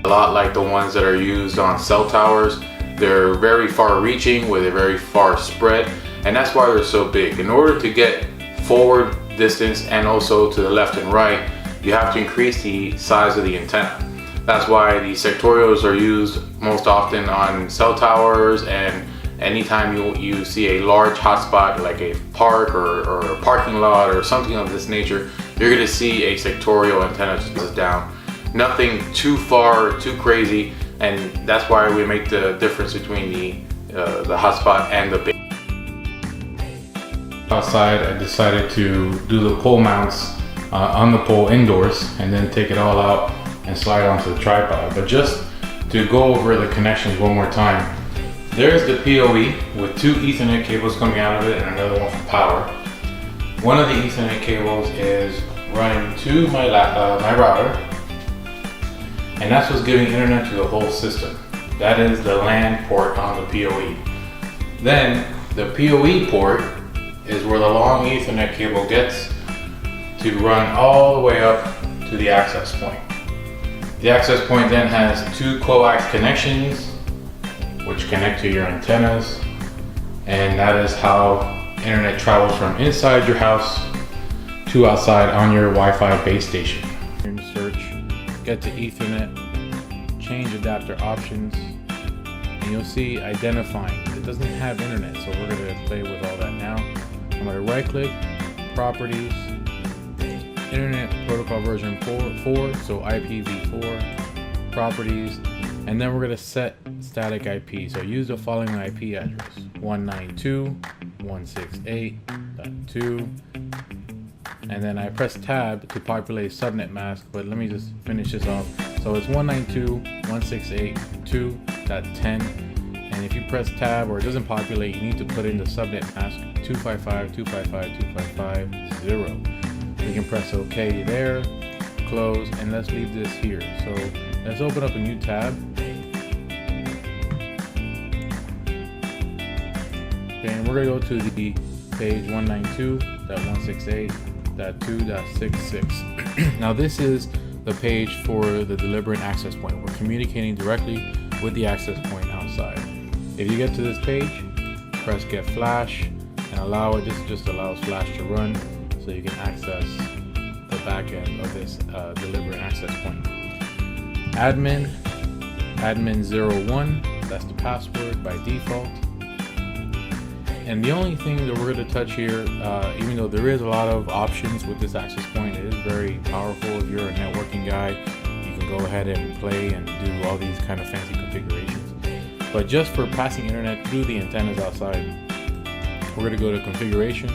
A lot like the ones that are used on cell towers. They're very far reaching with a very far spread, and that's why they're so big. In order to get forward distance and also to the left and right, you have to increase the size of the antenna. That's why the sectorials are used most often on cell towers, and anytime you see a large hotspot like a park or a parking lot or something of this nature, you're going to see a sectorial antenna just down. Nothing too far, too crazy, and that's why we make the difference between the hotspot and the base. Outside, I decided to do the pole mounts on the pole indoors and then take it all out and slide onto the tripod. But just to go over the connections one more time, there's the PoE with 2 Ethernet cables coming out of it and another one for power. One of the Ethernet cables is running to my router, and that's what's giving internet to the whole system. That is the LAN port on the PoE. Then the PoE port is where the long Ethernet cable gets to run all the way up to the access point. The access point then has 2 coax connections which connect to your antennas, and that is how internet travels from inside your house to outside on your Wi-Fi base station. Search, get to Ethernet, change adapter options, and you'll see identifying. It doesn't have internet, so we're going to play with all that now. I'm going to right click, properties, internet protocol version 4, so IPv4, properties, and then we're going to set static IP. So use the following IP address: 192.168.2, and then I press tab to populate subnet mask, but let me just finish this off. So it's 192.168.2.10, and if you press tab or it doesn't populate, you need to put in the subnet mask 255.255.255.0. You can press OK there, close, and let's leave this here. So let's open up a new tab. Okay, and we're gonna go to the page 192.168.2.66. Now this is the page for the deliberate access point. We're communicating directly with the access point outside. If you get to this page, press get flash and allow it. This just allows flash to run so you can access the back end of this deliberate access point. Admin 01, that's the password by default. And the only thing that we're going to touch here, even though there is a lot of options with this access point, it is very powerful. If you're a networking guy, you can go ahead and play and do all these kind of fancy configurations. But just for passing internet through the antennas outside, we're going to go to configuration.